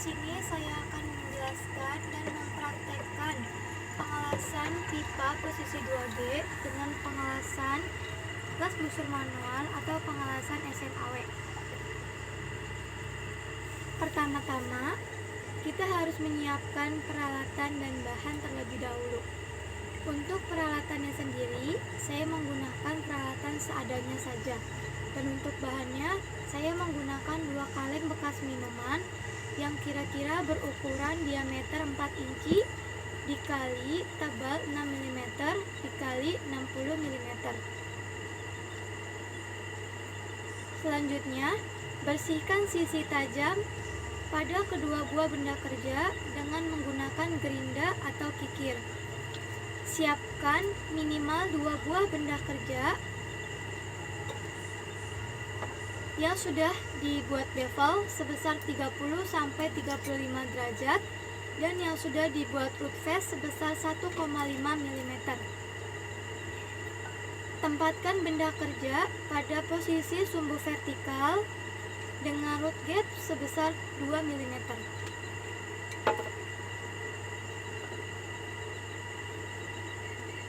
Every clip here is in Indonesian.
sini saya akan menjelaskan dan mempraktekkan pengelasan pipa posisi 2G dengan pengelasan gas busur manual atau pengelasan SMAW. Pertama-tama, kita harus menyiapkan peralatan dan bahan terlebih dahulu. Untuk peralatannya sendiri, saya menggunakan peralatan seadanya saja. Dan untuk bahannya, saya menggunakan 2 kaleng bekas minuman yang kira-kira berukuran diameter 4 inci dikali tebal 6 mm dikali 60 mm. Selanjutnya, bersihkan sisi tajam pada kedua buah benda kerja dengan menggunakan gerinda atau kikir. Siapkan minimal 2 buah benda kerja yang sudah dibuat bevel sebesar 30-35 derajat dan yang sudah dibuat root face sebesar 1,5 mm. Tempatkan benda kerja pada posisi sumbu vertikal dengan root gap sebesar 2 mm.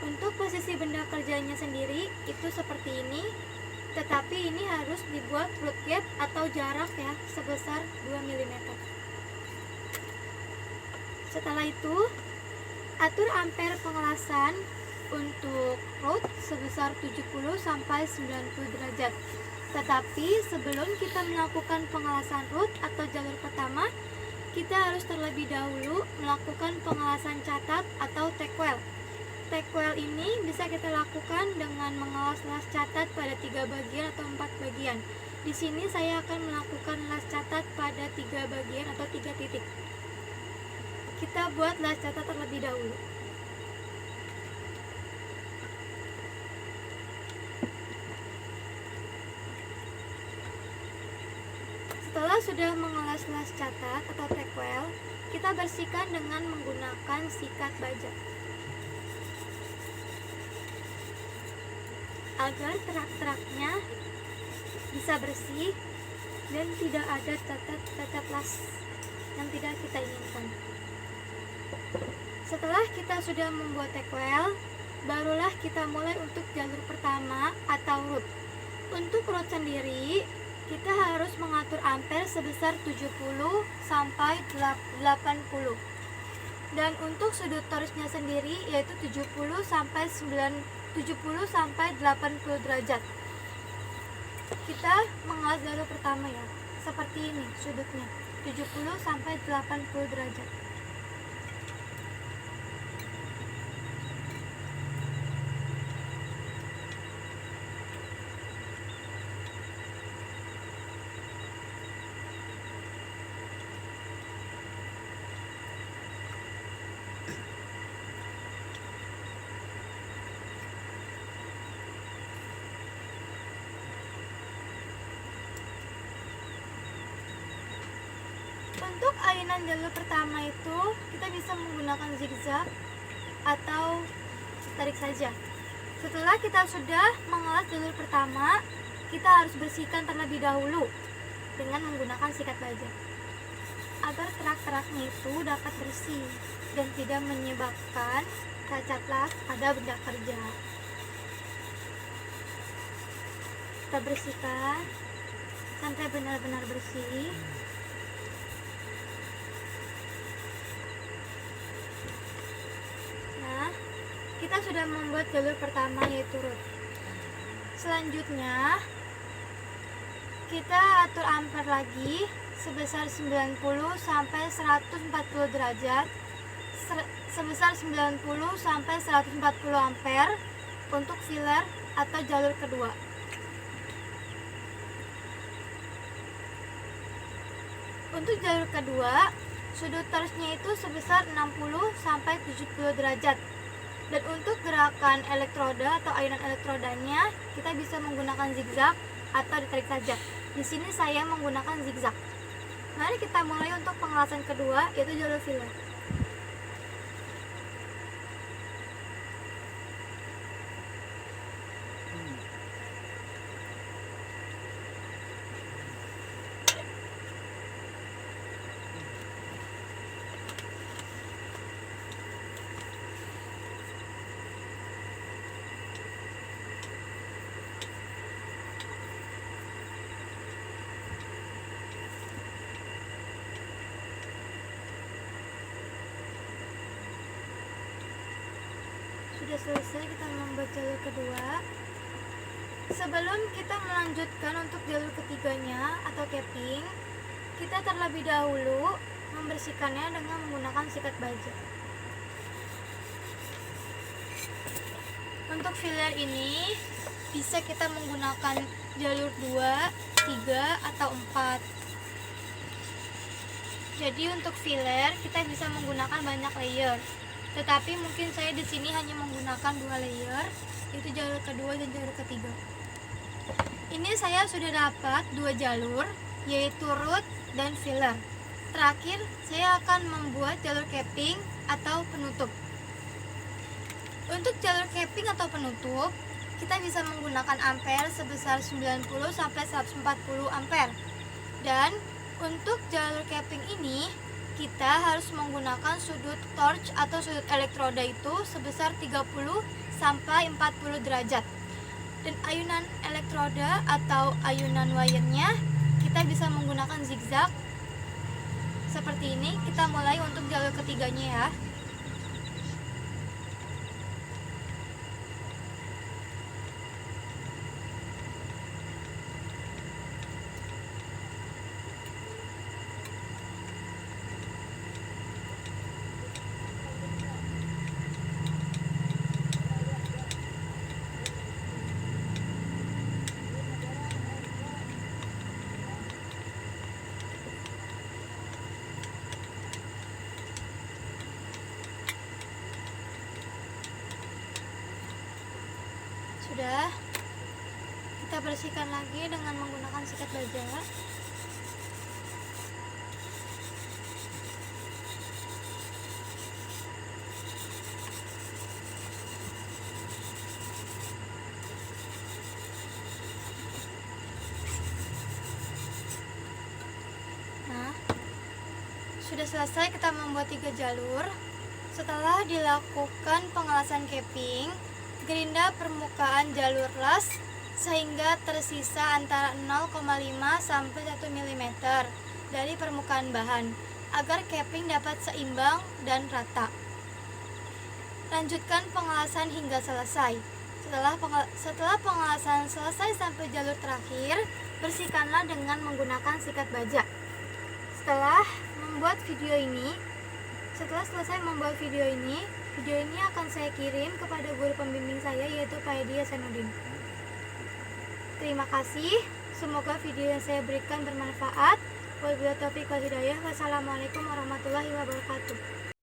Untuk posisi benda kerjanya sendiri itu seperti ini, tetapi ini harus dibuat root gap atau jarak ya sebesar 2 mm. Setelah itu, atur ampere pengelasan untuk root sebesar 70-90 derajat. Tetapi sebelum kita melakukan pengelasan root atau jalur pertama, kita harus terlebih dahulu melakukan pengelasan catat atau tack weld. Tack weld ini bisa kita lakukan dengan mengelas las catat pada 3 bagian atau 4 bagian. Di sini saya akan melakukan las catat pada 3 bagian atau 3 titik. Kita buat las catat terlebih dahulu. Setelah sudah mengelas las catat atau tack weld, kita bersihkan dengan menggunakan sikat baja agar terak-teraknya bisa bersih dan tidak ada cacat las yang tidak kita inginkan. Setelah kita sudah membuat tack weld, barulah kita mulai untuk jalur pertama atau root. Untuk root sendiri, kita harus mengatur ampere sebesar 70 sampai 80. Dan untuk sudut torusnya sendiri yaitu 70 sampai 80 derajat. Kita mengelas jalur pertama ya. Seperti ini sudutnya, 70 sampai 80 derajat. Untuk ayunan jalur pertama itu kita bisa menggunakan zigzag atau tarik saja. Setelah kita sudah mengelas jalur pertama, kita harus bersihkan terlebih dahulu dengan menggunakan sikat baja agar terak-teraknya itu dapat bersih dan tidak menyebabkan cacat las pada benda kerja. Kita bersihkan sampai benar-benar bersih. Kita sudah membuat jalur pertama yaitu root. Selanjutnya kita atur ampere lagi sebesar 90 sampai 140 derajat, sebesar 90 sampai 140 ampere untuk filler atau jalur kedua. Untuk jalur kedua, sudut torusnya itu sebesar 60 sampai 70 derajat. Dan untuk gerakan elektroda atau ayunan elektrodanya, kita bisa menggunakan zigzag atau ditarik saja. Di sini saya menggunakan zigzag. Mari kita mulai untuk pengelasan kedua, yaitu jalur filler. sudah selesai kita membuat jalur kedua. Sebelum kita melanjutkan untuk jalur ketiganya atau capping, kita terlebih dahulu membersihkannya dengan menggunakan sikat baja. Untuk filler ini bisa kita menggunakan jalur 2, 3, atau 4. Jadi untuk filler kita bisa menggunakan banyak layer. Tetapi mungkin saya di sini hanya menggunakan 2 layer, yaitu jalur kedua dan jalur ketiga. Ini saya sudah dapat 2 jalur, yaitu root dan filler. Terakhir, saya akan membuat jalur capping atau penutup. Untuk jalur capping atau penutup, kita bisa menggunakan ampere sebesar 90 sampai 140 ampere. Dan untuk jalur capping ini, kita harus menggunakan sudut torch atau sudut elektroda itu sebesar 30 sampai 40 derajat. Dan ayunan elektroda atau ayunan wire-nya kita bisa menggunakan zigzag seperti ini. Kita mulai untuk jalur ketiganya ya. Sudah, kita bersihkan lagi dengan menggunakan sikat baja. Nah, sudah selesai kita membuat 3 jalur. Setelah dilakukan pengelasan capping, gerinda permukaan jalur las sehingga tersisa antara 0,5 sampai 1 mm dari permukaan bahan agar capping dapat seimbang dan rata. Lanjutkan pengelasan hingga selesai. Setelah pengelasan selesai sampai jalur terakhir, bersihkanlah dengan menggunakan sikat baja. Setelah selesai membuat video ini akan saya kirim kepada guru pembimbing saya, yaitu Pak Edi Hasanuddin. Terima kasih, semoga video yang saya berikan bermanfaat. Wabillahi taufiq wal hidayah. Wassalamualaikum warahmatullahi wabarakatuh.